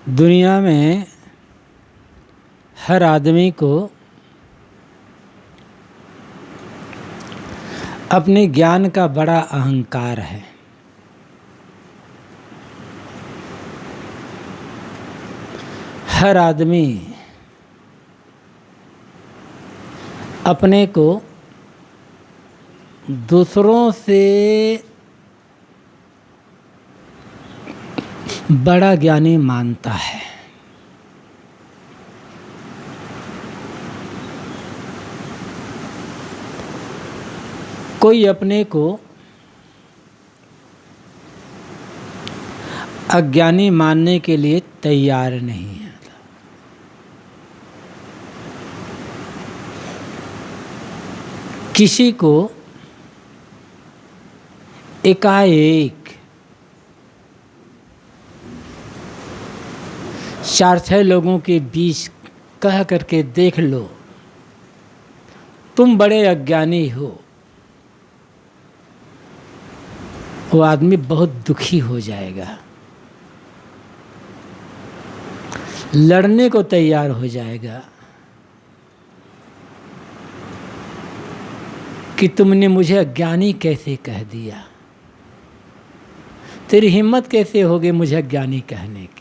दुनिया में हर आदमी को अपने ज्ञान का बड़ा अहंकार है। हर आदमी अपने को दूसरों से बड़ा ज्ञानी मानता है। कोई अपने को अज्ञानी मानने के लिए तैयार नहीं है। किसी को एकाएक 4-6 लोगों के बीच कह करके देख लो तुम बड़े अज्ञानी हो, वो आदमी बहुत दुखी हो जाएगा, लड़ने को तैयार हो जाएगा कि तुमने मुझे अज्ञानी कैसे कह दिया, तेरी हिम्मत कैसे हो गई मुझे अज्ञानी कहने की।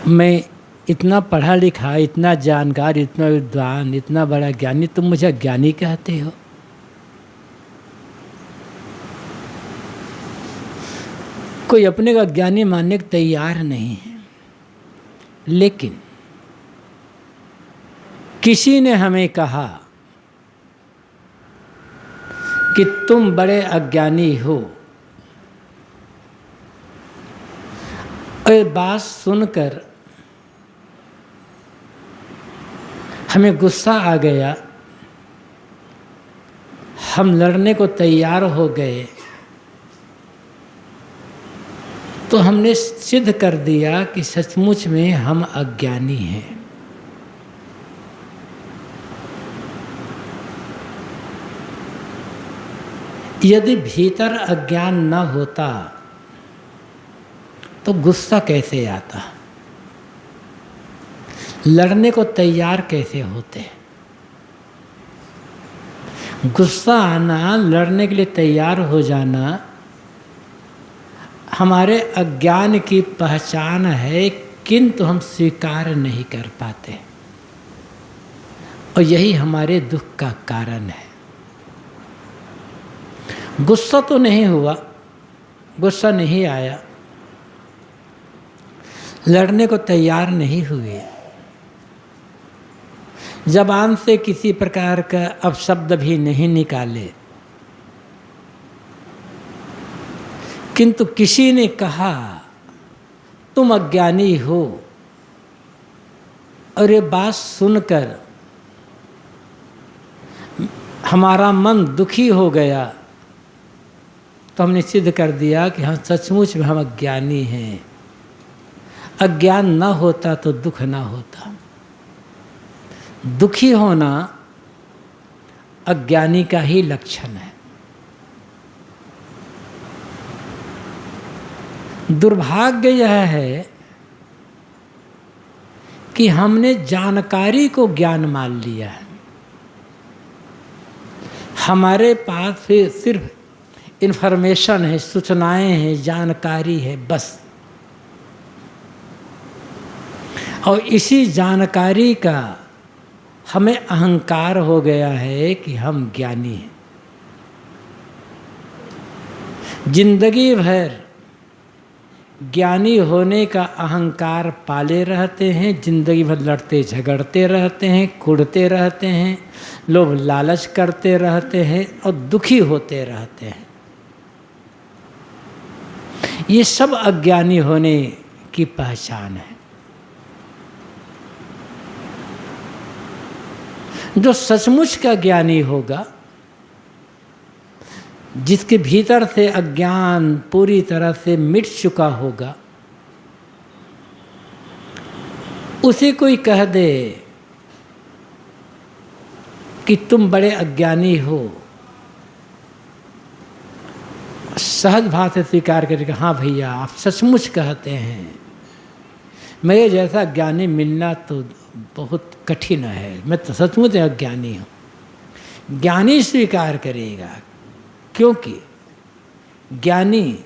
मैं इतना पढ़ा लिखा, इतना जानकार, इतना विद्वान, इतना बड़ा ज्ञानी, तुम मुझे अज्ञानी कहते हो। कोई अपने को अज्ञानी मानने को तैयार नहीं है। लेकिन किसी ने हमें कहा कि तुम बड़े अज्ञानी हो, और बात सुनकर हमें गुस्सा आ गया, हम लड़ने को तैयार हो गए, तो हमने सिद्ध कर दिया कि सचमुच में हम अज्ञानी हैं। यदि भीतर अज्ञान न होता तो गुस्सा कैसे आता, लड़ने को तैयार कैसे होते। गुस्सा आना, लड़ने के लिए तैयार हो जाना हमारे अज्ञान की पहचान है, किंतु हम स्वीकार नहीं कर पाते, और यही हमारे दुख का कारण है। गुस्सा तो नहीं हुआ, गुस्सा नहीं आया, लड़ने को तैयार नहीं हुए, ज़बान से किसी प्रकार का अपशब्द भी नहीं निकाले, किंतु किसी ने कहा तुम अज्ञानी हो, और ये बात सुनकर हमारा मन दुखी हो गया, तो हमने सिद्ध कर दिया कि हाँ सचमुच में हम अज्ञानी हैं। अज्ञान न होता तो दुख न होता। दुखी होना अज्ञानी का ही लक्षण है। दुर्भाग्य यह है कि हमने जानकारी को ज्ञान मान लिया है। हमारे पास सिर्फ इन्फॉर्मेशन है, सूचनाएं हैं, जानकारी है, बस। और इसी जानकारी का हमें अहंकार हो गया है कि हम ज्ञानी हैं। जिंदगी भर ज्ञानी होने का अहंकार पाले रहते हैं, जिंदगी भर लड़ते झगड़ते रहते हैं, कुढ़ते रहते हैं, लोभ लालच करते रहते हैं और दुखी होते रहते हैं। ये सब अज्ञानी होने की पहचान है। जो सचमुच का ज्ञानी होगा, जिसके भीतर से अज्ञान पूरी तरह से मिट चुका होगा, उसे कोई कह दे कि तुम बड़े अज्ञानी हो, सहज भाव से स्वीकार करेगा, हाँ भैया आप सचमुच कहते हैं, मेरे जैसा ज्ञानी मिलना तो बहुत कठिन है, मैं तो सचमुच अज्ञानी हूँ। ज्ञानी स्वीकार करेगा, क्योंकि ज्ञानी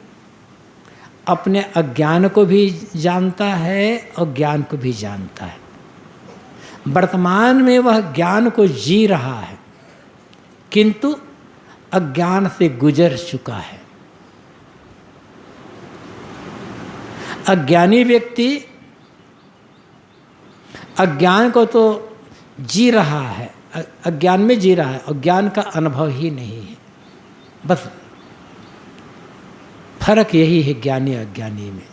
अपने अज्ञान को भी जानता है और ज्ञान को भी जानता है। वर्तमान में वह ज्ञान को जी रहा है, किंतु अज्ञान से गुजर चुका है। अज्ञानी व्यक्ति अज्ञान को तो जी रहा है, अज्ञान में जी रहा है और ज्ञान का अनुभव ही नहीं है। बस फर्क यही है ज्ञानी अज्ञानी में।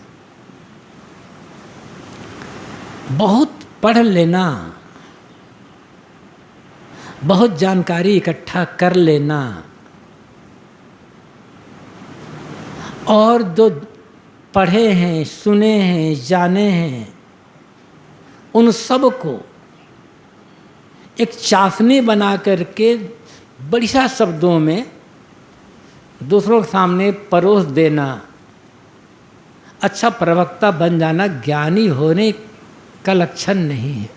बहुत पढ़ लेना, बहुत जानकारी इकट्ठा कर लेना और जो पढ़े हैं, सुने हैं, जाने हैं, उन सब को एक चाशनी बना करके बढ़िया शब्दों में दूसरों के सामने परोस देना, अच्छा प्रवक्ता बन जाना ज्ञानी होने का लक्षण नहीं है।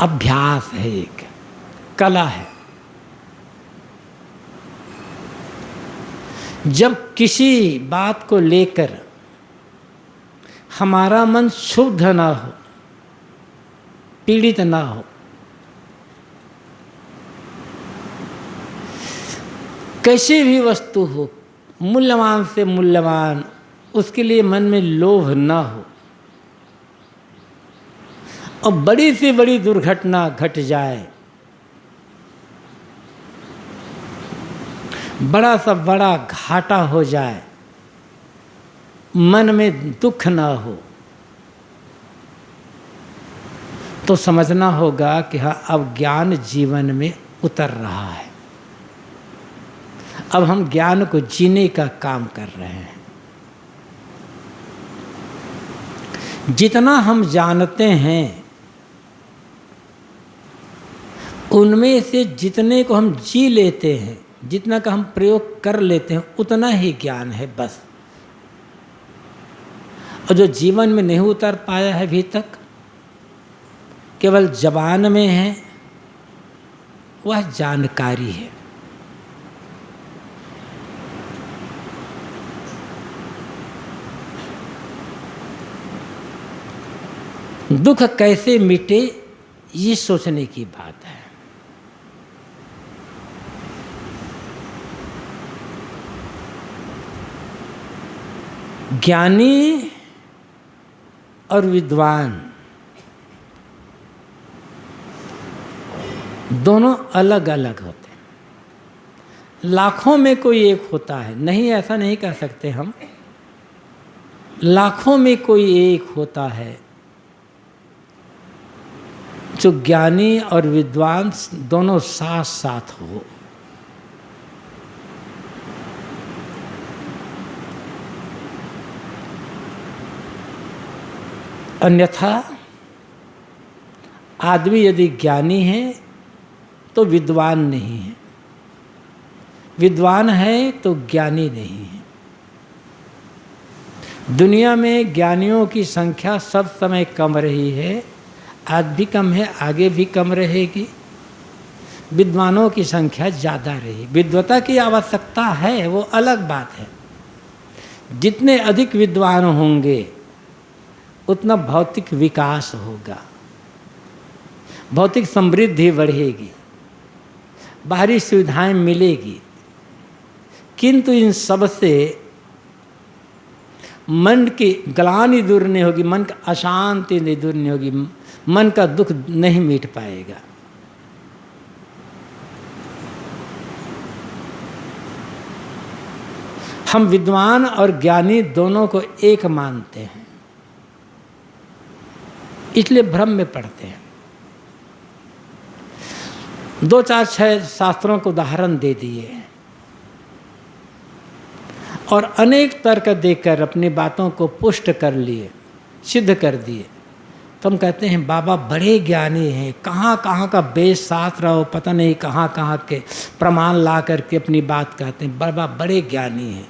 अभ्यास है, एक कला है। जब किसी बात को लेकर हमारा मन शुद्ध ना हो, पीड़ित ना हो, कैसी भी वस्तु हो, मूल्यवान से मूल्यवान, उसके लिए मन में लोभ ना हो, और बड़ी से बड़ी दुर्घटना घट जाए, बड़ा सा बड़ा घाटा हो जाए, मन में दुख ना हो, तो समझना होगा कि हाँ अब ज्ञान जीवन में उतर रहा है, अब हम ज्ञान को जीने का काम कर रहे हैं। जितना हम जानते हैं उनमें से जितने को हम जी लेते हैं, जितना का हम प्रयोग कर लेते हैं, उतना ही ज्ञान है बस। और जो जीवन में नहीं उतर पाया है अभी तक, केवल ज़बान में है, वह जानकारी है। दुख कैसे मिटे, ये सोचने की बात है। ज्ञानी और विद्वान दोनों अलग अलग होते हैं। लाखों में कोई एक होता है, नहीं ऐसा नहीं कह सकते हम, लाखों में कोई एक होता है जो ज्ञानी और विद्वान दोनों साथ साथ हो। अन्यथा आदमी यदि ज्ञानी है तो विद्वान नहीं है, विद्वान है तो ज्ञानी नहीं है। दुनिया में ज्ञानियों की संख्या सब समय कम रही है, आज भी कम है, आगे भी कम रहेगी। विद्वानों की संख्या ज़्यादा रही। विद्वता की आवश्यकता है, वो अलग बात है। जितने अधिक विद्वान होंगे उतना भौतिक विकास होगा, भौतिक समृद्धि बढ़ेगी, बाहरी सुविधाएं मिलेगी, किंतु इन सब से मन की ग्लानि दूर नहीं होगी, मन का अशांति नहीं दूर नहीं होगी, मन का दुख नहीं मिट पाएगा। हम विद्वान और ज्ञानी दोनों को एक मानते हैं, इसलिए भ्रम में पड़ते हैं। 2-4-6 शास्त्रों को उदाहरण दे दिए और अनेक तर्क देकर अपनी बातों को पुष्ट कर लिए, सिद्ध कर दिए, तो हम कहते हैं बाबा बड़े ज्ञानी हैं, कहाँ कहाँ का वेद शास्त्र हो, पता नहीं कहाँ कहाँ के प्रमाण ला करके अपनी बात कहते हैं। बाबा बड़े ज्ञानी हैं।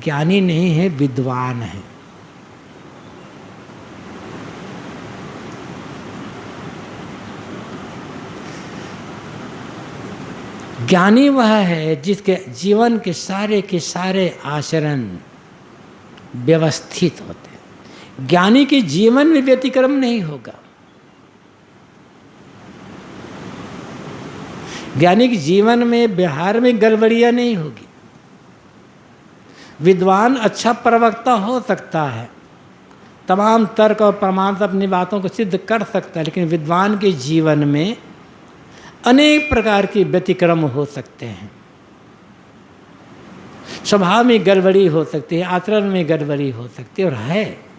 ज्ञानी नहीं है, विद्वान है। ज्ञानी वह है जिसके जीवन के सारे आचरण व्यवस्थित होते हैं। ज्ञानी के जीवन में व्यतिक्रम नहीं होगा। ज्ञानी के जीवन में व्यवहार में गड़बड़ियां नहीं होगी। विद्वान अच्छा प्रवक्ता हो सकता है, तमाम तर्क और प्रमाण से अपनी बातों को सिद्ध कर सकता है, लेकिन विद्वान के जीवन में अनेक प्रकार के व्यतिक्रम हो सकते हैं। स्वभाव में गड़बड़ी हो सकती है, आचरण में गड़बड़ी हो सकती है, और है।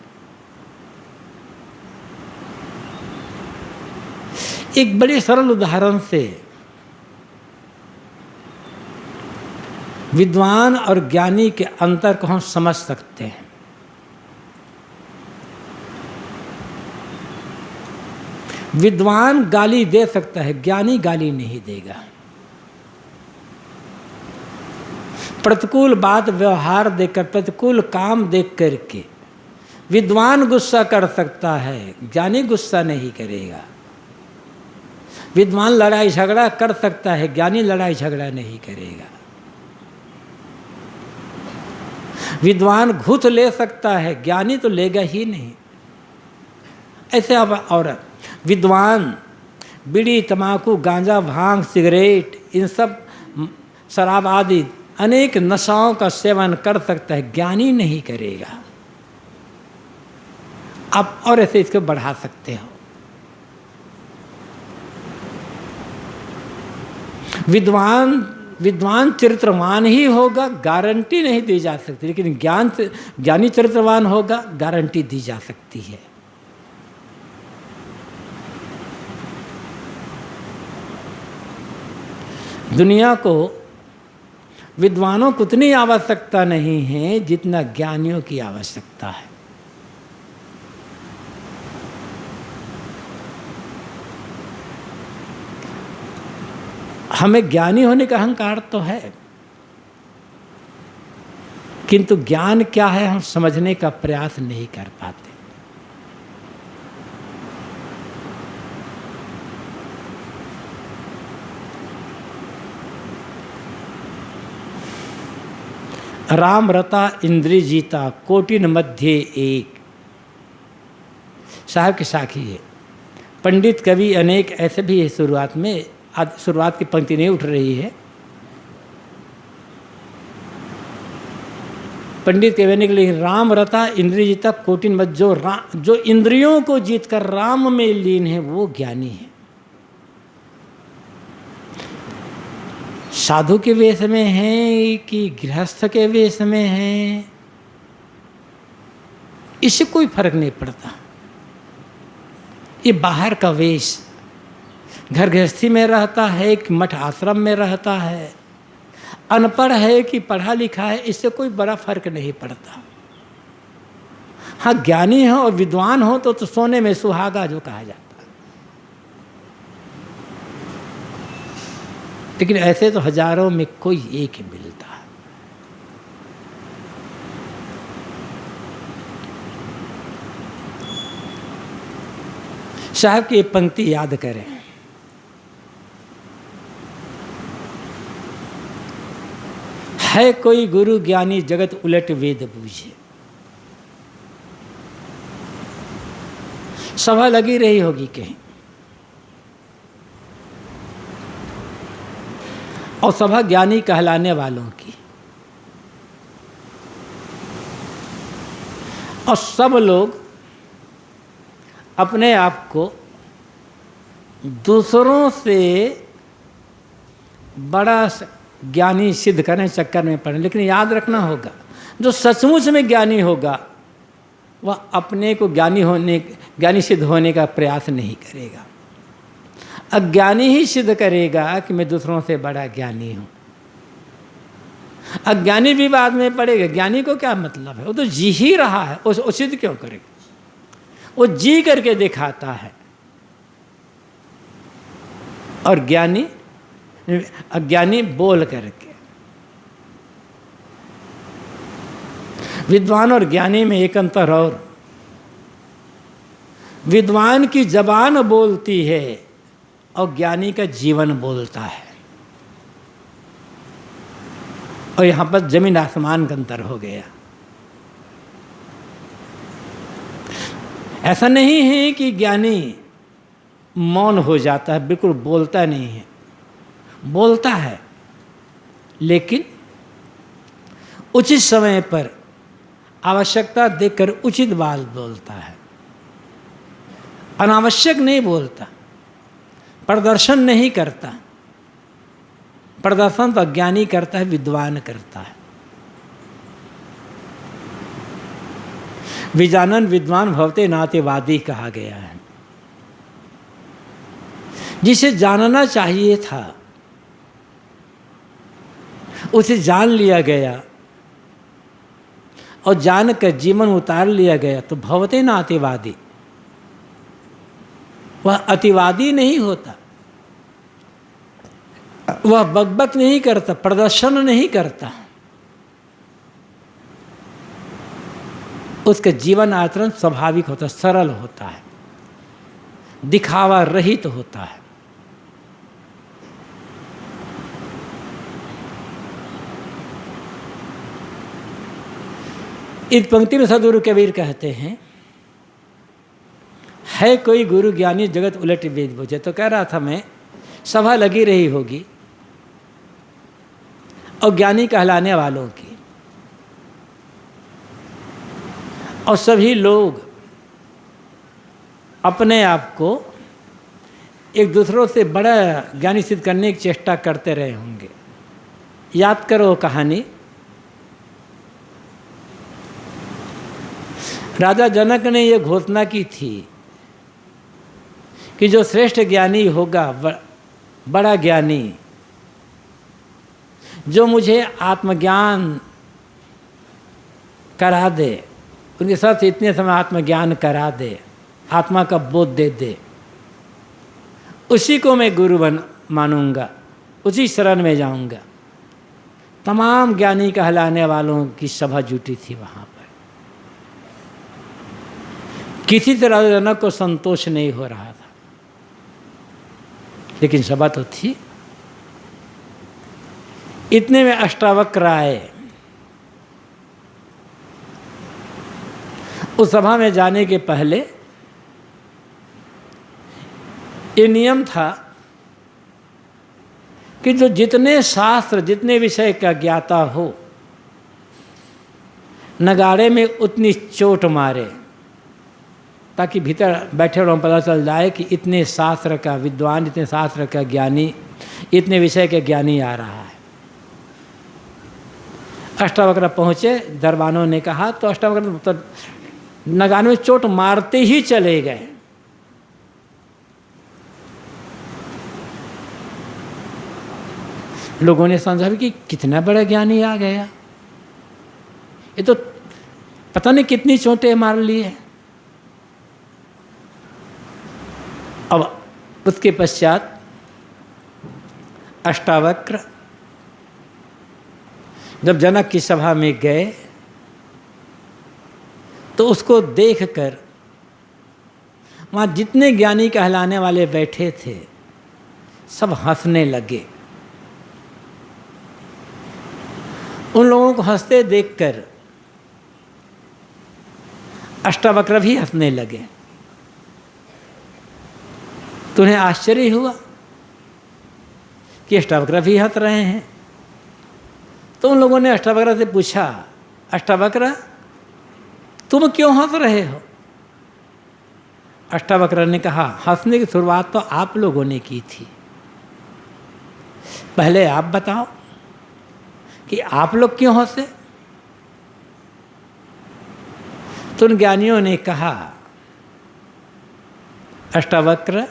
एक बड़े सरल उदाहरण से विद्वान और ज्ञानी के अंतर को हम समझ सकते हैं। विद्वान गाली दे सकता है, ज्ञानी गाली नहीं देगा। प्रतिकूल बात व्यवहार देखकर, प्रतिकूल काम देख करके विद्वान गुस्सा कर सकता है, ज्ञानी गुस्सा नहीं करेगा। विद्वान लड़ाई झगड़ा कर सकता है, ज्ञानी लड़ाई झगड़ा नहीं करेगा। विद्वान घूस ले सकता है, ज्ञानी तो लेगा ही नहीं। ऐसे अब और विद्वान बीड़ी, तंबाकू, गांजा, भांग, सिगरेट, इन सब शराब आदि अनेक नशाओं का सेवन कर सकता है, ज्ञानी नहीं करेगा। आप और ऐसे इसको बढ़ा सकते हो। विद्वान चरित्रवान ही होगा, गारंटी नहीं दी जा सकती, लेकिन ज्ञानी चरित्रवान होगा, गारंटी दी जा सकती है। दुनिया को विद्वानों को उतनी आवश्यकता नहीं है जितना ज्ञानियों की आवश्यकता है। हमें ज्ञानी होने का अहंकार तो है, किंतु ज्ञान क्या है हम समझने का प्रयास नहीं कर पाते। राम रता इंद्रिय जीता, कोटिन मध्य एक। साहब की साखी है। पंडित कवि अनेक ऐसे भी है। शुरुआत में, आज शुरुआत की पंक्ति नहीं उठ रही है। पंडित कहने के लिए राम रता इंद्रिय जीता कोटिन मध्य, जो इंद्रियों को जीतकर राम में लीन है वो ज्ञानी है। साधु के वेश में है कि गृहस्थ के वेश में है, इससे कोई फर्क नहीं पड़ता। ये बाहर का वेश, घर गृहस्थी में रहता है कि मठ आश्रम में रहता है, अनपढ़ है कि पढ़ा लिखा है, इससे कोई बड़ा फर्क नहीं पड़ता। हाँ, ज्ञानी हो और विद्वान हो तो सोने में सुहागा जो कहा जाता है। लेकिन ऐसे तो हजारों में कोई एक ही मिलता है। साहब की पंक्ति याद करें। है कोई गुरु ज्ञानी जगत उलट वेद बूझे। सभा लगी रही होगी कहीं, और सभा ज्ञानी कहलाने वालों की, और सब लोग अपने आप को दूसरों से बड़ा ज्ञानी सिद्ध करने चक्कर में पड़े। लेकिन याद रखना होगा, जो सचमुच में ज्ञानी होगा वह अपने को ज्ञानी सिद्ध होने का प्रयास नहीं करेगा। अज्ञानी ही सिद्ध करेगा कि मैं दूसरों से बड़ा ज्ञानी हूँ। अज्ञानी भी बाद में पड़ेगा, ज्ञानी को क्या मतलब है, वो तो जी ही रहा है, वो सिद्ध क्यों करेगा। वो जी करके दिखाता है। और अज्ञानी बोल करके। विद्वान और ज्ञानी में एक अंतर और, विद्वान की जबान बोलती है और ज्ञानी का जीवन बोलता है। और यहां पर जमीन आसमान का अंतर हो गया। ऐसा नहीं है कि ज्ञानी मौन हो जाता है, बिल्कुल बोलता नहीं है, बोलता है, लेकिन उचित समय पर आवश्यकता देखकर उचित बात बोलता है, अनावश्यक नहीं बोलता, प्रदर्शन नहीं करता। प्रदर्शन तो अज्ञानी करता है, विद्वान करता है। विजानन विद्वान भवते नातेवादी कहा गया है। जिसे जानना चाहिए था उसे जान लिया गया और जानकर जीवन उतार लिया गया, तो भवते नातेवादी। वह अतिवादी नहीं होता, वह बकबक नहीं करता, प्रदर्शन नहीं करता। उसका जीवन आचरण स्वाभाविक होता है, सरल होता है, दिखावा रहित होता है। इस पंक्ति में सदगुरु कबीर कहते हैं, है कोई गुरु ज्ञानी जगत उलट वेद बुझे। तो कह रहा था मैं, सभा लगी रही होगी और ज्ञानी कहलाने वालों की, और सभी लोग अपने आप को एक दूसरों से बड़ा ज्ञानी सिद्ध करने की चेष्टा करते रहे होंगे। याद करो कहानी, राजा जनक ने यह घोषणा की थी कि जो श्रेष्ठ ज्ञानी होगा, बड़ा ज्ञानी, जो मुझे आत्मज्ञान करा दे, उनके साथ इतने समय आत्मज्ञान करा दे, आत्मा का बोध दे दे, उसी को मैं गुरु मानूंगा, उसी शरण में जाऊंगा। तमाम ज्ञानी कहलाने वालों की सभा जुटी थी वहाँ पर। किसी से राजा जनक को संतोष नहीं हो रहा था, लेकिन सभा तो थी। इतने में अष्टावक्र आए। उस सभा में जाने के पहले ये नियम था कि जो जितने शास्त्र, जितने विषय का ज्ञाता हो, नगाड़े में उतनी चोट मारे, ताकि भीतर बैठे लोगों को पता चल जाए कि इतने शास्त्र का विद्वान, इतने शास्त्र का ज्ञानी, इतने विषय के ज्ञानी आ रहा है। अष्टावक्र पहुँचे, दरबानों ने कहा, तो अष्टावक्र तो नगाड़े में चोट मारते ही चले गए। लोगों ने समझा कि कितना बड़ा ज्ञानी आ गया, ये तो पता नहीं कितनी चोटें मार ली है। अब उसके पश्चात अष्टावक्र जब जनक की सभा में गए तो उसको देखकर वहाँ जितने ज्ञानी कहलाने वाले बैठे थे सब हंसने लगे। उन लोगों को हंसते देखकर अष्टावक्र भी हंसने लगे। तो उन्हें आश्चर्य हुआ कि अष्टावक्र भी हंस रहे हैं। तो उन लोगों ने अष्टावक्र से पूछा, अष्टावक्र तुम क्यों हंस रहे हो? अष्टावक्र ने कहा, हंसने की शुरुआत तो आप लोगों ने की थी, पहले आप बताओ कि आप लोग क्यों हंसे? तो उन ज्ञानियों ने कहा, अष्टावक्र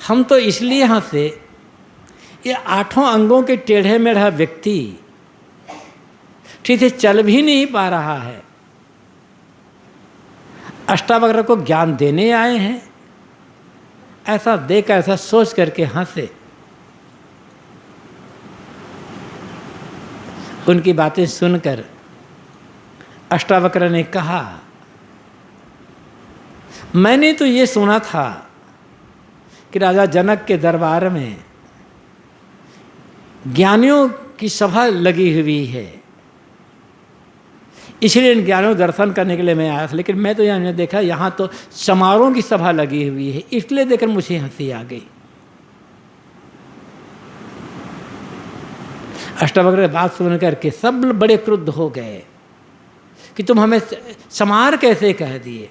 हम तो इसलिए हंसे, ये 8 अंगों के टेढ़े मेढ़ा व्यक्ति ठीक से चल भी नहीं पा रहा है, अष्टावक्र को ज्ञान देने आए हैं, ऐसा देखकर, ऐसा सोच करके हंसे। उनकी बातें सुनकर अष्टावक्र ने कहा, मैंने तो ये सुना था कि राजा जनक के दरबार में ज्ञानियों की सभा लगी हुई है, इसलिए इन ज्ञानों दर्शन करने के लिए मैं आया था। लेकिन मैं तो यहाँ देखा, यहाँ तो समारोह की सभा लगी हुई है, इसलिए देखकर मुझे हंसी आ गई। अष्टावक्र बात सुन करके सब बड़े क्रुद्ध हो गए कि तुम हमें समार कैसे कह दिए,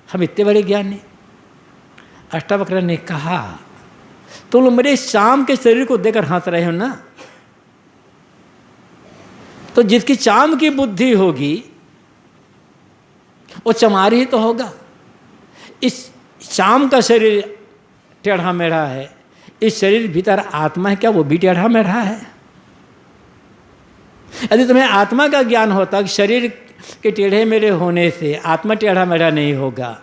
हम इतने बड़े ज्ञानी। अष्टावक्र ने कहा, तुम लोग मेरे शाम के शरीर को देखकर हंस रहे हो ना, तो जिसकी चाम की बुद्धि होगी वो चमार ही तो होगा। इस चाम का शरीर टेढ़ा मेढ़ा है, इस शरीर भीतर आत्मा है, क्या वो भी टेढ़ा मेढ़ा है? यदि तुम्हें आत्मा का ज्ञान होता कि शरीर के टेढ़े मेढ़े होने से आत्मा टेढ़ा मेढ़ा नहीं होगा,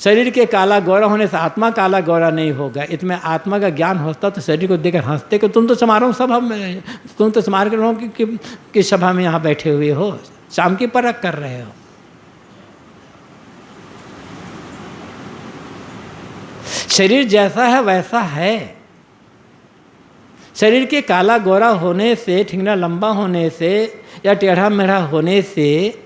शरीर के काला गोरा होने से आत्मा काला गोरा नहीं होगा, इसमें आत्मा का ज्ञान होता तो शरीर को देखकर हंसते कि तुम तो समारोह सभा में, तुम तो समारोह की सभा में यहाँ बैठे हुए हो, शाम की परख कर रहे हो। शरीर जैसा है वैसा है। शरीर के काला गोरा होने से, ठिंगना लंबा होने से या टेढ़ा मेढ़ा होने से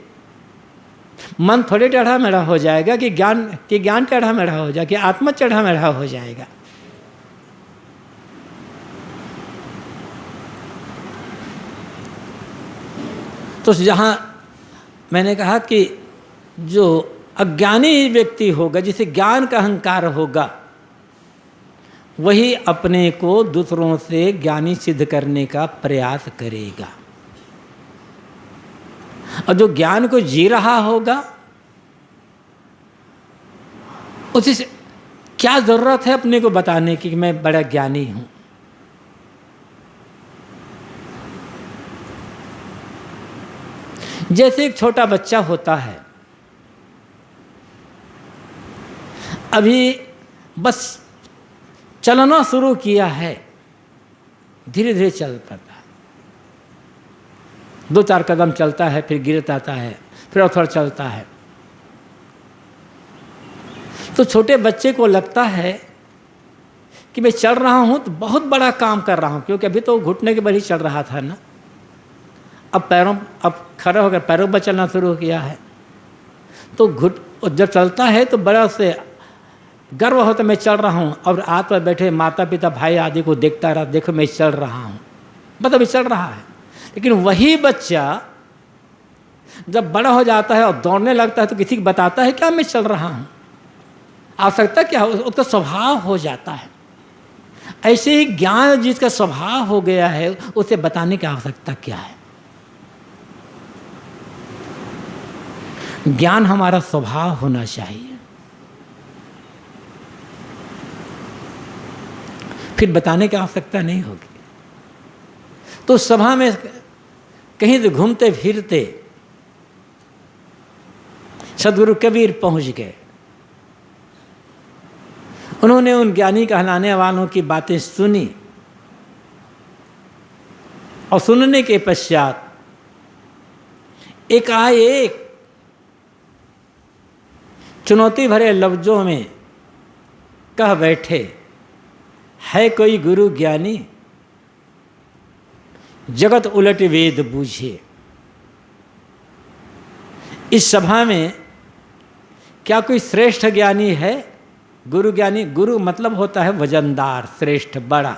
मन थोड़े टेढ़ा मेढ़ा हो जाएगा कि ज्ञान टेढ़ा मेढ़ा हो जाएगा, कि आत्मा टेढ़ा मेढ़ा हो जाएगा। तो जहाँ मैंने कहा कि जो अज्ञानी व्यक्ति होगा, जिसे ज्ञान का अहंकार होगा, वही अपने को दूसरों से ज्ञानी सिद्ध करने का प्रयास करेगा। और जो ज्ञान को जी रहा होगा, उसे क्या जरूरत है अपने को बताने की कि मैं बड़ा ज्ञानी हूं। जैसे एक छोटा बच्चा होता है, अभी बस चलना शुरू किया है, धीरे धीरे चल पड़ता है, 2-4 कदम चलता है, फिर गिर जाता है, फिर और थोड़ा चलता है। तो छोटे बच्चे को लगता है कि मैं चल रहा हूँ तो बहुत बड़ा काम कर रहा हूँ, क्योंकि अभी तो घुटने के बल ही चल रहा था ना, अब खड़ा होकर पैरों पर चलना शुरू किया है। तो जब चलता है तो बड़ा से गर्व होता मैं चल रहा हूँ, और आस पर बैठे माता पिता भाई आदि को देखता रहा, देखो मैं चल रहा हूँ, मतलब ये चल रहा है। लेकिन वही बच्चा जब बड़ा हो जाता है और दौड़ने लगता है तो किसी को बताता है क्या मैं चल रहा हूँ? आवश्यकता क्या हो, उसका स्वभाव हो जाता है। ऐसे ही ज्ञान जिसका स्वभाव हो गया है, उसे बताने की आवश्यकता क्या है? ज्ञान हमारा स्वभाव होना चाहिए, फिर बताने की आवश्यकता नहीं होगी। तो सभा में कहीं से घूमते फिरते सदगुरु कबीर पहुंच गए। उन्होंने उन ज्ञानी कहलाने वालों की बातें सुनी, और सुनने के पश्चात एकाएक चुनौती भरे लफ्जों में कह बैठे, है कोई गुरु ज्ञानी जगत उलट वेद बूझे। इस सभा में क्या कोई श्रेष्ठ ज्ञानी है? गुरु ज्ञानी, गुरु मतलब होता है वजनदार, श्रेष्ठ, बड़ा।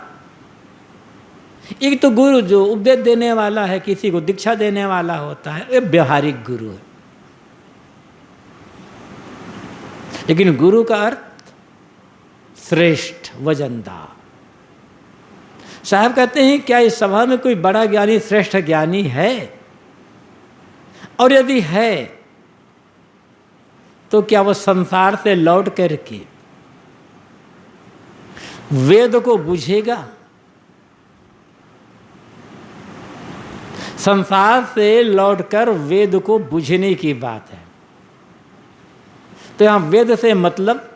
एक तो गुरु जो उपदेश देने वाला है, किसी को दीक्षा देने वाला होता है, ये व्यवहारिक गुरु है। लेकिन गुरु का अर्थ श्रेष्ठ, वजनदार। साहब कहते हैं क्या इस सभा में कोई बड़ा ज्ञानी, श्रेष्ठ ज्ञानी है? और यदि है तो क्या वो संसार से लौट करके वेद को बूझेगा? संसार से लौटकर वेद को बूझने की बात है। तो यहाँ वेद से मतलब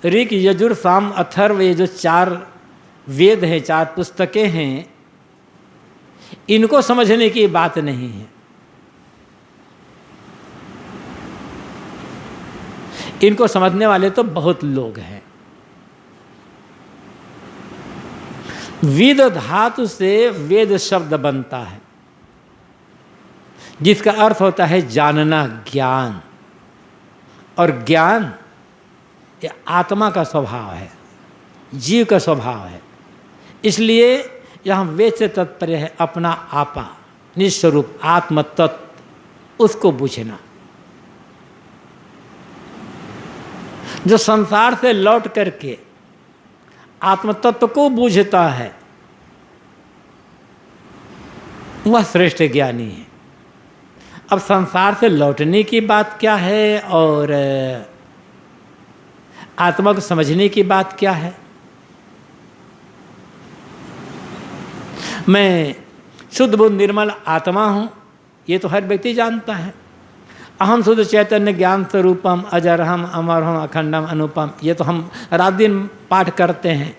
ऋक यजुर साम अथर्व, ये जो 4 वेद हैं, 4 पुस्तकें हैं, इनको समझने की बात नहीं है। इनको समझने वाले तो बहुत लोग हैं। वेद धातु से वेद शब्द बनता है, जिसका अर्थ होता है जानना, ज्ञान। और ज्ञान ये आत्मा का स्वभाव है, जीव का स्वभाव है। इसलिए यहाँ वेद से तात्पर्य है अपना आपा, निस्वरूप आत्म तत्व, उसको बूझना। जो संसार से लौट करके आत्म तत्व को बूझता है, वह श्रेष्ठ ज्ञानी है। अब संसार से लौटने की बात क्या है और आत्मा को समझने की बात क्या है? मैं शुद्ध बुद्ध निर्मल आत्मा हूँ, ये तो हर व्यक्ति जानता है। अहम शुद्ध चैतन्य ज्ञान स्वरूपम अजरहम अमरहम अखंडम अनुपम, ये तो हम रात दिन पाठ करते हैं।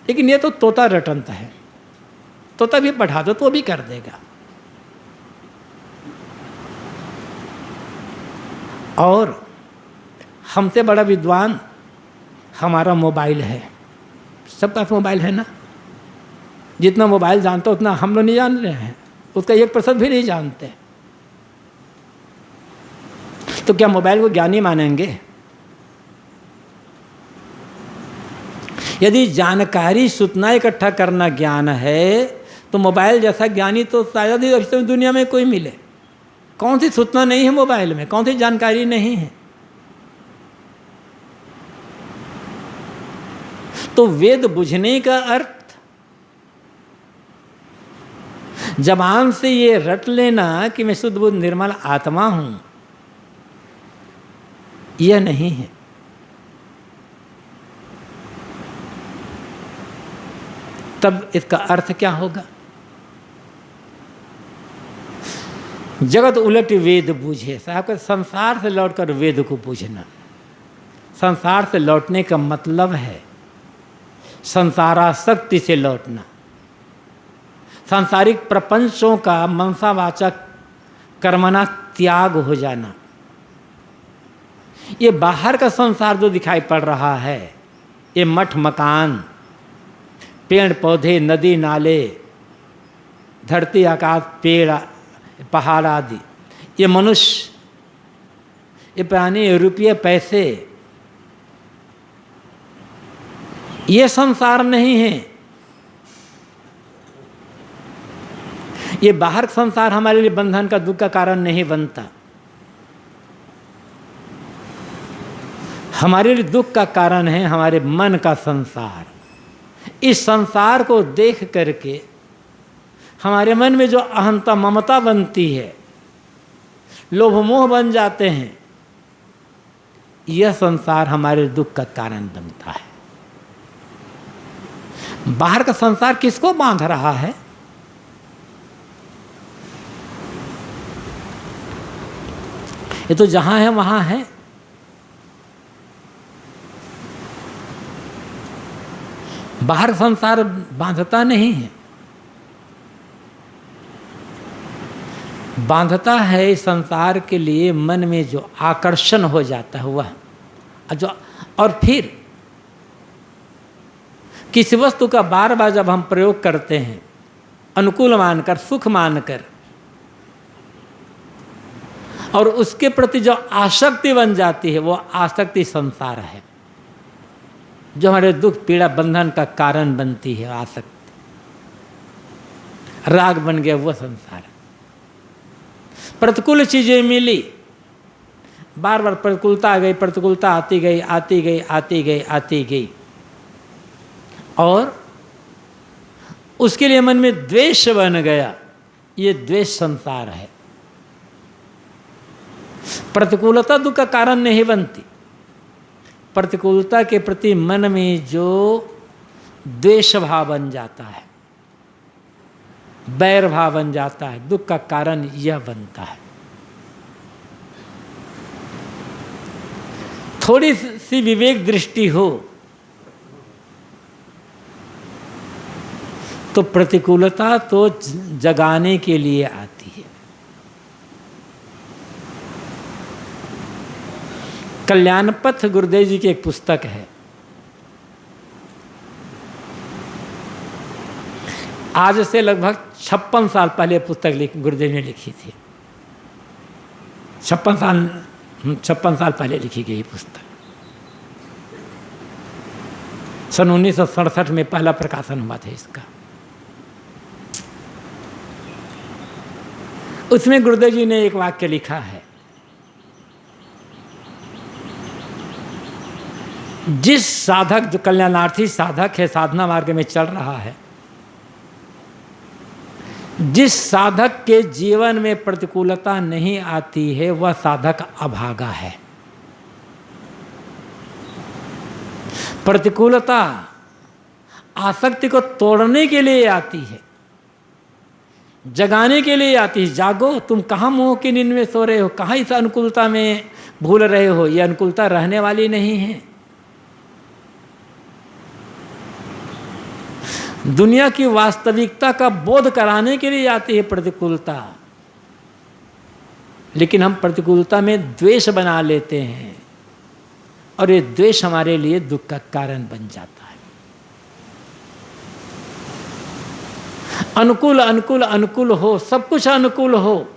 लेकिन ये तो तोता रटंत है, तोता भी पढ़ा दो तो भी कर देगा। और हमसे बड़ा विद्वान हमारा मोबाइल है। सबके पास मोबाइल है ना? जितना मोबाइल जानते उतना हम लोग नहीं जान रहे हैं, उसका 1% भी नहीं जानते। तो क्या मोबाइल को ज्ञानी मानेंगे? यदि जानकारी सूचना इकट्ठा करना ज्ञान है, तो मोबाइल जैसा ज्ञानी तो शायद ही दुनिया में कोई मिले। कौन सी सूचना नहीं है मोबाइल में, कौन सी जानकारी नहीं है? तो वेद बुझने का अर्थ जबान से ये रट लेना कि मैं शुद्ध बुद्ध निर्मल आत्मा हूं, यह नहीं है। तब इसका अर्थ क्या होगा? जगत उलट वेद बूझे। साहब का संसार से लौटकर वेद को बूझना। संसार से लौटने का मतलब है संसारासक्ति से लौटना, सांसारिक प्रपंचों का मनसावाचक कर्मना त्याग हो जाना। ये बाहर का संसार जो दिखाई पड़ रहा है, ये मठ मकान, पेड़ पौधे, नदी नाले, धरती आकाश, पेड़ पहाड़ आदि, ये मनुष्य, ये प्राणी, रुपये पैसे, ये संसार नहीं है। ये बाहर संसार हमारे लिए बंधन का, दुख का कारण नहीं बनता। हमारे लिए दुख का कारण है हमारे मन का संसार। इस संसार को देख करके हमारे मन में जो अहंता ममता बनती है, लोभ मोह बन जाते हैं, यह संसार हमारे दुख का कारण बनता है। बाहर का संसार किसको बांध रहा है? ये तो जहां है वहां है। बाहर संसार बांधता नहीं है, बांधता है संसार के लिए मन में जो आकर्षण हो जाता है वह जो। और फिर किसी वस्तु का बार बार जब हम प्रयोग करते हैं, अनुकूल मानकर, सुख मानकर, और उसके प्रति जो आसक्ति बन जाती है, वो आसक्ति संसार है, जो हमारे दुख पीड़ा बंधन का कारण बनती है। आसक्ति राग बन गया, वो संसार है। प्रतिकूल चीजें मिली, बार बार प्रतिकूलता आ गई, प्रतिकूलता आती गई, आती गई, आती गई, आती गई, और उसके लिए मन में द्वेष बन गया। ये द्वेष संसार है। प्रतिकूलता दुख का कारण नहीं बनती। प्रतिकूलता के प्रति मन में जो द्वेष भाव बन जाता है, बैर भाव बन जाता है, दुख का कारण यह बनता है। थोड़ी सी विवेक दृष्टि हो तो प्रतिकूलता तो जगाने के लिए आती है। कल्याण पथ गुरुदेव जी की एक पुस्तक है, आज से लगभग 56 साल पहले पुस्तक गुरुदेव ने लिखी थी। 56 साल पहले लिखी गई पुस्तक। सन 1967 में पहला प्रकाशन हुआ था इसका। उसमें गुरुदेव जी ने एक वाक्य लिखा है, जिस साधक, जो कल्याणार्थी साधक है, साधना मार्ग में चल रहा है, जिस साधक के जीवन में प्रतिकूलता नहीं आती है वह साधक अभागा है। प्रतिकूलता आसक्ति को तोड़ने के लिए आती है, जगाने के लिए आती है। जागो, तुम कहाँ मोह की नींद में सो रहे हो, कहाँ इस अनुकूलता में भूल रहे हो। यह अनुकूलता रहने वाली नहीं है। दुनिया की वास्तविकता का बोध कराने के लिए आती है प्रतिकूलता, लेकिन हम प्रतिकूलता में द्वेष बना लेते हैं और ये द्वेष हमारे लिए दुख का कारण बन जाता है। अनुकूल अनुकूल अनुकूल हो, सब कुछ अनुकूल हो,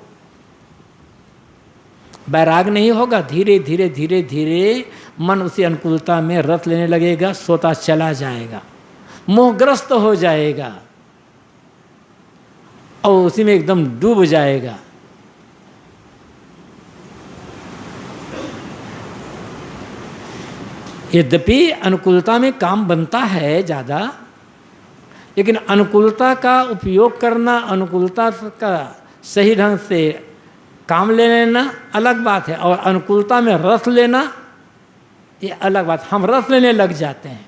वैराग नहीं होगा। धीरे धीरे धीरे धीरे मन उसी अनुकूलता में रस लेने लगेगा, सोता चला जाएगा, मोहग्रस्त हो जाएगा और उसी में एकदम डूब जाएगा। यद्यपि अनुकूलता में काम बनता है ज़्यादा, लेकिन अनुकूलता का उपयोग करना, अनुकूलता का सही ढंग से काम ले लेना अलग बात है, और अनुकूलता में रस लेना ये अलग बात। हम रस लेने लग जाते हैं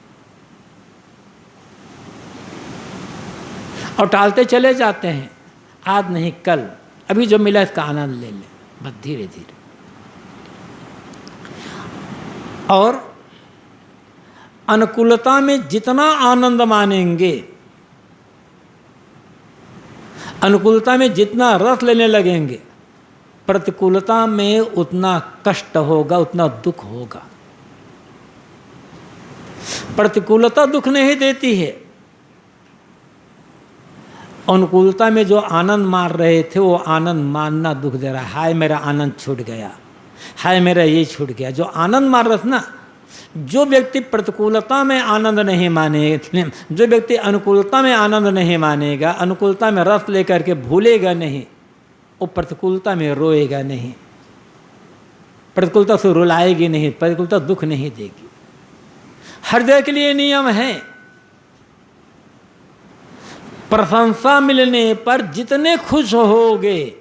और टालते चले जाते हैं, आज नहीं कल, अभी जो मिला इसका आनंद ले लें, बस धीरे धीरे। और अनुकूलता में जितना आनंद मानेंगे, अनुकूलता में जितना रस लेने लगेंगे, प्रतिकूलता में उतना कष्ट होगा, उतना दुख होगा। प्रतिकूलता दुख नहीं देती है। अनुकूलता में जो आनंद मान रहे थे वो आनंद मानना दुख दे रहा है। हाय मेरा आनंद छूट गया, हाय मेरा ये छूट गया। जो आनंद मान रहा था ना, जो व्यक्ति प्रतिकूलता में आनंद नहीं मानेगा, जो व्यक्ति अनुकूलता में आनंद नहीं मानेगा, अनुकूलता में रस लेकर के भूलेगा नहीं, वो प्रतिकूलता में रोएगा नहीं, प्रतिकूलता से रुलाएगी नहीं, प्रतिकूलता दुख नहीं देगी। हर जगह के लिए नियम है। प्रशंसा मिलने पर जितने खुश होगे,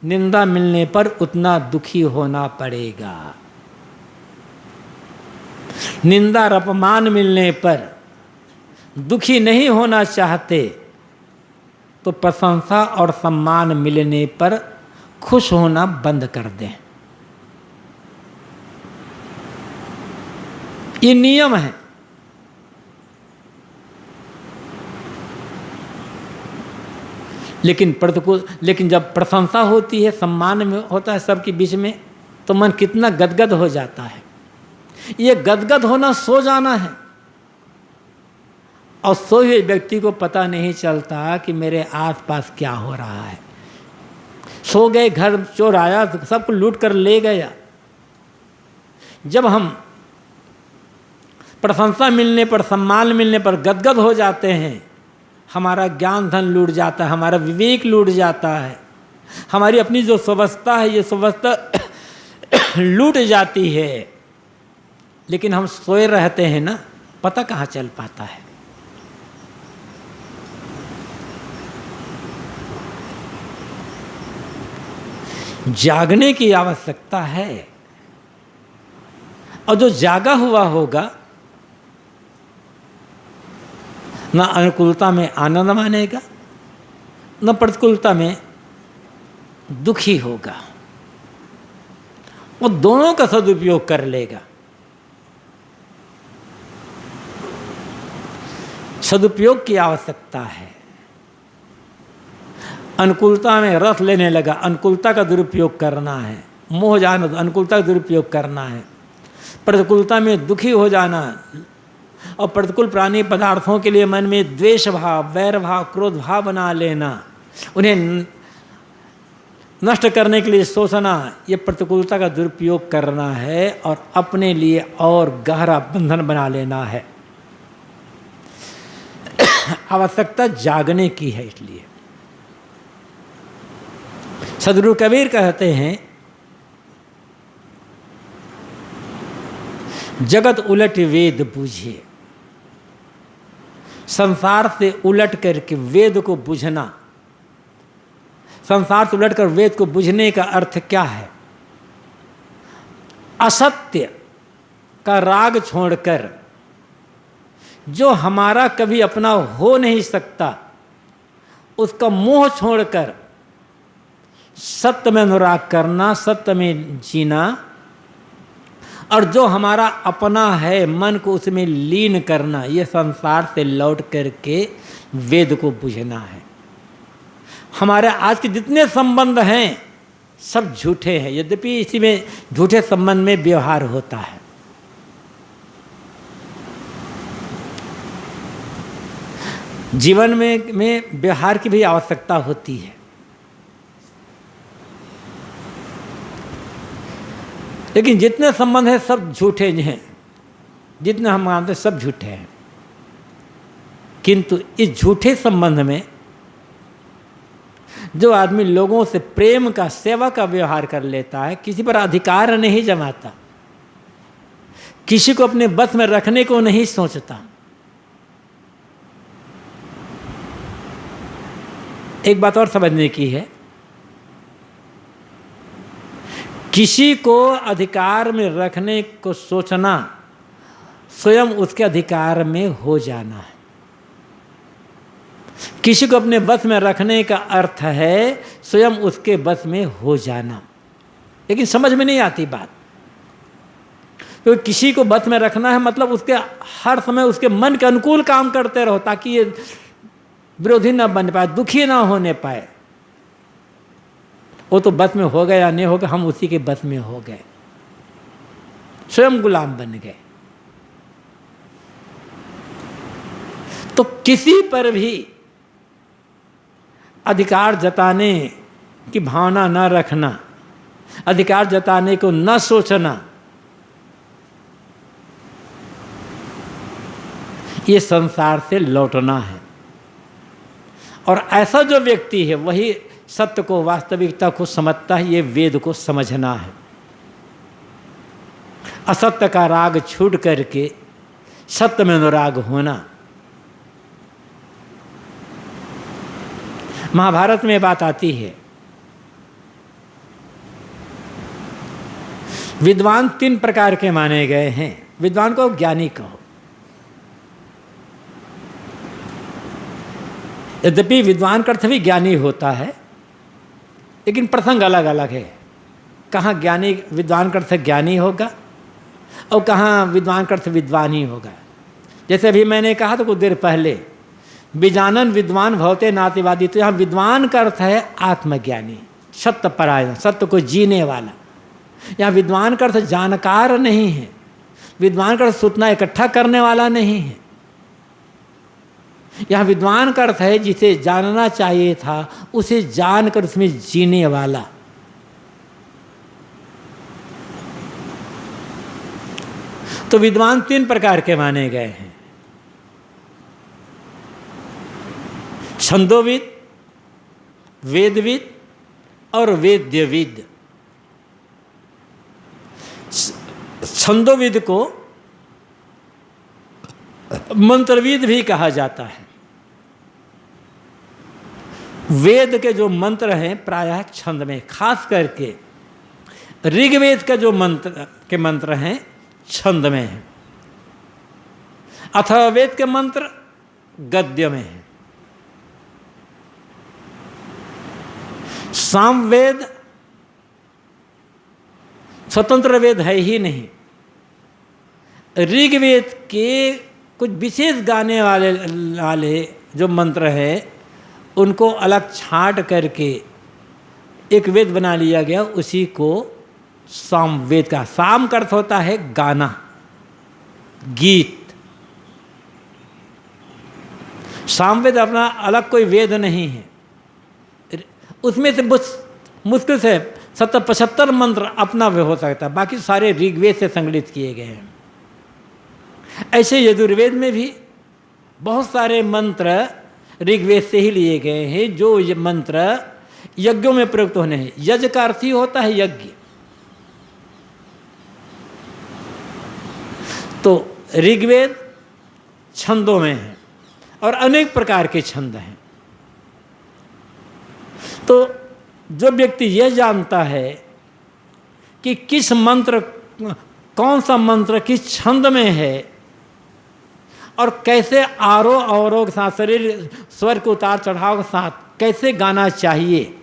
निंदा मिलने पर उतना दुखी होना पड़ेगा। निंदा और अपमान मिलने पर दुखी नहीं होना चाहते तो प्रशंसा और सम्मान मिलने पर खुश होना बंद कर दें। ये नियम है। लेकिन जब प्रशंसा होती है, सम्मान में होता है सबके बीच में, तो मन कितना गदगद हो जाता है। ये गदगद होना सो जाना है, और सोए हुए व्यक्ति को पता नहीं चलता कि मेरे आसपास क्या हो रहा है। सो गए, घर चोर आया तो सबको लूट कर ले गया। जब हम प्रशंसा मिलने पर, सम्मान मिलने पर गदगद हो जाते हैं, हमारा ज्ञान धन लूट जाता है, हमारा विवेक लूट जाता है, हमारी अपनी जो स्वस्थता है ये स्वस्थता लूट जाती है। लेकिन हम सोए रहते हैं ना, पता कहाँ चल पाता है। जागने की आवश्यकता है, और जो जागा हुआ होगा न अनुकूलता में आनंद मानेगा, न प्रतिकूलता में दुखी होगा। वो दोनों का सदुपयोग कर लेगा। सदुपयोग की आवश्यकता है। अनुकूलता में रस लेने लगा, अनुकूलता का दुरुपयोग करना है। मोह जाना तो अनुकूलता का दुरुपयोग करना है। प्रतिकूलता में दुखी हो जाना और प्रतिकूल प्राणी पदार्थों के लिए मन में द्वेष भाव, वैर भाव, क्रोध भाव बना लेना, उन्हें नष्ट करने के लिए सोचना, ये प्रतिकूलता का दुरुपयोग करना है और अपने लिए और गहरा बंधन बना लेना है। आवश्यकता जागने की है। इसलिए सदगुरु कबीर कहते हैं, जगत उलट वेद बूझे। संसार से उलट करके वेद को बुझना, संसार से उलट कर वेद को बुझने का अर्थ क्या है? असत्य का राग छोड़कर, जो हमारा कभी अपना हो नहीं सकता उसका मोह छोड़कर सत्य में अनुराग करना, सत्य में जीना, और जो हमारा अपना है मन को उसमें लीन करना, ये संसार से लौट करके वेद को बुझना है। हमारे आज के जितने संबंध हैं सब झूठे हैं, यद्यपि इसी में झूठे संबंध में व्यवहार होता है। जीवन में व्यवहार की भी आवश्यकता होती है, लेकिन जितने संबंध हैं सब झूठे हैं, जितने हम मानते हैं सब झूठे हैं। किंतु इस झूठे संबंध में जो आदमी लोगों से प्रेम का, सेवा का व्यवहार कर लेता है, किसी पर अधिकार नहीं जमाता, किसी को अपने बस में रखने को नहीं सोचता। एक बात और समझने की है, किसी को अधिकार में रखने को सोचना स्वयं उसके अधिकार में हो जाना है। किसी को अपने बस में रखने का अर्थ है स्वयं उसके बस में हो जाना। लेकिन समझ में नहीं आती बात, क्योंकि तो किसी को बस में रखना है मतलब उसके हर समय उसके मन के अनुकूल काम करते रहो, ताकि ये विरोधी ना बन पाए, दुखी ना होने पाए। वो तो बस में हो गया या नहीं हो गया, हम उसी के बस में हो गए, स्वयं गुलाम बन गए। तो किसी पर भी अधिकार जताने की भावना न रखना, अधिकार जताने को न सोचना, ये संसार से लौटना है। और ऐसा जो व्यक्ति है वही सत्य को, वास्तविकता को समझता है। ये वेद को समझना है। असत्य का राग छूट करके सत्य में अनुराग होना। महाभारत में बात आती है, विद्वान 3 प्रकार के माने गए हैं। विद्वान को ज्ञानी कहो। यद्यपि विद्वान का अर्थ भी ज्ञानी होता है, लेकिन प्रसंग अलग अलग है। कहाँ ज्ञानी विद्वान का अर्थ ज्ञानी होगा और कहाँ विद्वान का अर्थ विद्वान ही होगा। जैसे अभी मैंने कहा था कुछ देर पहले, विजानन विद्वान भवते नातिवादी, तो यहाँ विद्वान का अर्थ है आत्मज्ञानी, सत्य परायण, सत्य को जीने वाला। यहाँ विद्वान का अर्थ जानकार नहीं है, विद्वान का अर्थ सूचना इकट्ठा करने वाला नहीं है। यहाँ विद्वान का अर्थ है जिसे जानना चाहिए था उसे जानकर उसमें जीने वाला। तो विद्वान 3 प्रकार के माने गए हैं, छंदोविद, वेदविद और वेद्यविद। छंदोविद को मंत्रविद भी कहा जाता है। वेद के जो मंत्र हैं प्रायः छंद में, खास करके ऋग्वेद का जो मंत्र हैं छंद में हैं, अथर्ववेद के मंत्र गद्य में हैं। सामवेद स्वतंत्र वेद है ही नहीं। ऋग्वेद के कुछ विशेष गाने वाले जो मंत्र हैं उनको अलग छांट करके एक वेद बना लिया गया, उसी को सामवेद का। साम का अर्थ होता है गाना, गीत। सामवेद अपना अलग कोई वेद नहीं है, उसमें से मुश्किल से 70-75 मंत्र अपना वे हो सकता है, बाकी सारे ऋग्वेद से संकलित किए गए हैं। ऐसे यजुर्वेद में भी बहुत सारे मंत्र ऋग्वेद से ही लिए गए हैं, जो ये मंत्र यज्ञों में प्रयुक्त होने हैं। यज्ञ का अर्थ ही होता है यज्ञ। तो ऋग्वेद छंदों में है और अनेक प्रकार के छंद हैं। तो जो व्यक्ति यह जानता है कि किस मंत्र, कौन सा मंत्र किस छंद में है और कैसे आरोह अवरोह के साथ, शरीर स्वर के उतार चढ़ाव के साथ कैसे गाना चाहिए,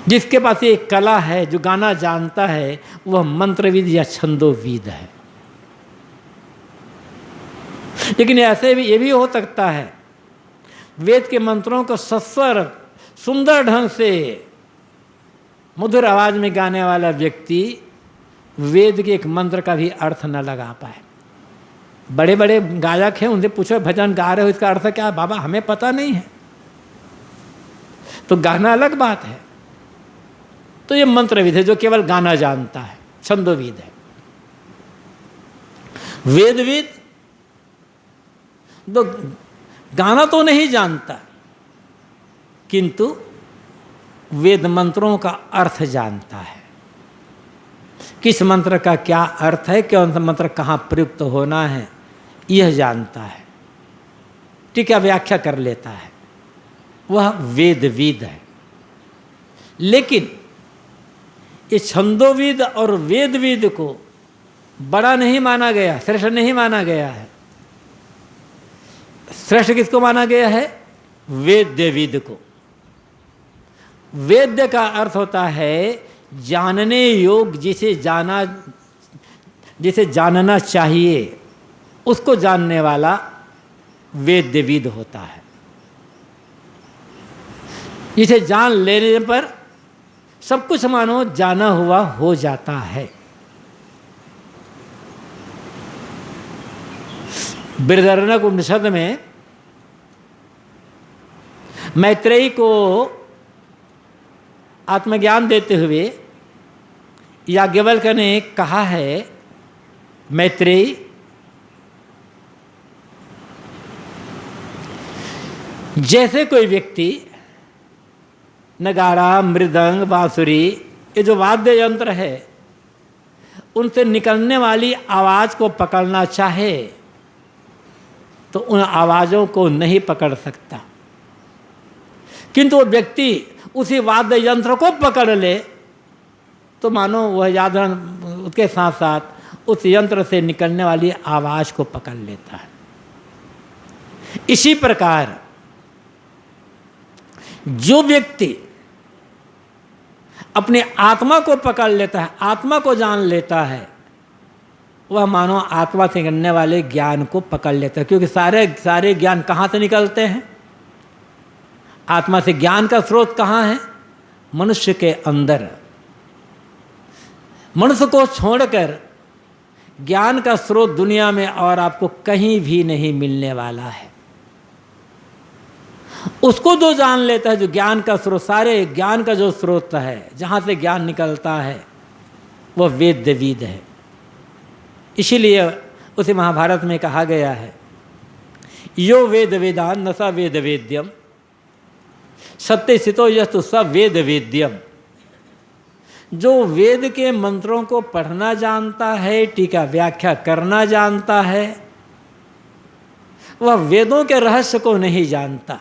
जिसके पास ये कला है, जो गाना जानता है, वह मंत्रविद या छंदोविद है। लेकिन ऐसे भी ये भी हो सकता है, वेद के मंत्रों को सस्वर सुंदर ढंग से मधुर आवाज में गाने वाला व्यक्ति वेद के एक मंत्र का भी अर्थ न लगा पाए। बड़े बड़े गायक हैं, उनसे पूछो भजन गा रहे हो इसका अर्थ क्या है? बाबा हमें पता नहीं है। तो गाना अलग बात है। तो ये मंत्रविद है जो केवल गाना जानता है, छंदोविद है। वेदविद तो गाना तो नहीं जानता, किंतु वेद मंत्रों का अर्थ जानता है। किस मंत्र का क्या अर्थ है, कौन सा मंत्र कहाँ प्रयुक्त होना है, यह जानता है। टीका व्याख्या कर लेता है, वह वेदविद है। लेकिन ये छंदोविद और वेदविद को बड़ा नहीं माना गया, श्रेष्ठ नहीं माना गया है। श्रेष्ठ किसको माना गया है? वेद्यविद को। वेद्य का अर्थ होता है जानने योग्य, जिसे जानना चाहिए उसको जानने वाला वेद्यविद होता है। इसे जान लेने पर सब कुछ मानो जाना हुआ हो जाता है। बृहदारण्यक उपनिषद में मैत्रेयी को आत्मज्ञान देते हुए याज्ञवल्क ने कहा है, मैत्रेयी जैसे कोई व्यक्ति नगाड़ा, मृदंग, बांसुरी, ये जो वाद्य यंत्र है, उनसे निकलने वाली आवाज़ को पकड़ना चाहे तो उन आवाज़ों को नहीं पकड़ सकता, किंतु वो व्यक्ति उसी वाद्य यंत्र को पकड़ ले तो मानो वह जागरण उसके साथ साथ उस यंत्र से निकलने वाली आवाज़ को पकड़ लेता है। इसी प्रकार जो व्यक्ति अपने आत्मा को पकड़ लेता है, आत्मा को जान लेता है, वह मानो आत्मा से निकलने वाले ज्ञान को पकड़ लेता है। क्योंकि सारे ज्ञान कहाँ से निकलते हैं? आत्मा से। ज्ञान का स्रोत कहाँ है? मनुष्य के अंदर। मनुष्य को छोड़कर ज्ञान का स्रोत दुनिया में और आपको कहीं भी नहीं मिलने वाला है। उसको जो जान लेता है, जो ज्ञान का स्रोत, सारे ज्ञान का जो स्रोत है, जहाँ से ज्ञान निकलता है, वह वेद्यविद है। इसीलिए उसे महाभारत में कहा गया है, यो वेद वेदान न स वेद वेद्यम सत्य स्थितो यस्तु स वेद वेद्यम। जो वेद के मंत्रों को पढ़ना जानता है, टीका व्याख्या करना जानता है, वह वेदों के रहस्य को नहीं जानता,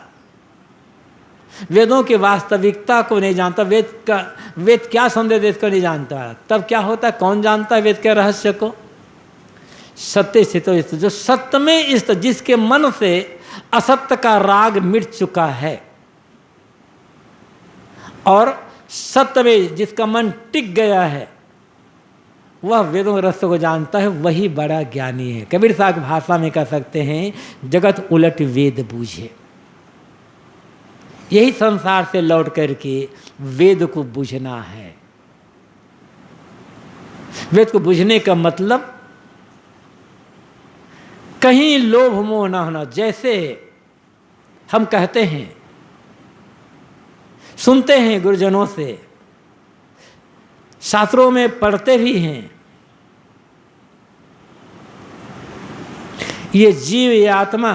वेदों की वास्तविकता को नहीं जानता, वेद क्या संदेश देश को नहीं जानता। तब क्या होता है? कौन जानता है वेद के रहस्य को? सत्य स्थितो यस्तु, जो सत्य में स्थित, जिसके मन से असत्य का राग मिट चुका है और सत्य में जिसका मन टिक गया है, वह वेदों के रहस्य को जानता है, वही बड़ा ज्ञानी है। कबीर साहब की भाषा में कह सकते हैं, जगत उलट वेद बूझे। यही संसार से लौट करके वेद को बूझना है। वेद को बूझने का मतलब कहीं लोभ मोह ना होना। जैसे हम कहते हैं, सुनते हैं गुरुजनों से, शास्त्रों में पढ़ते भी हैं, ये जीव ये आत्मा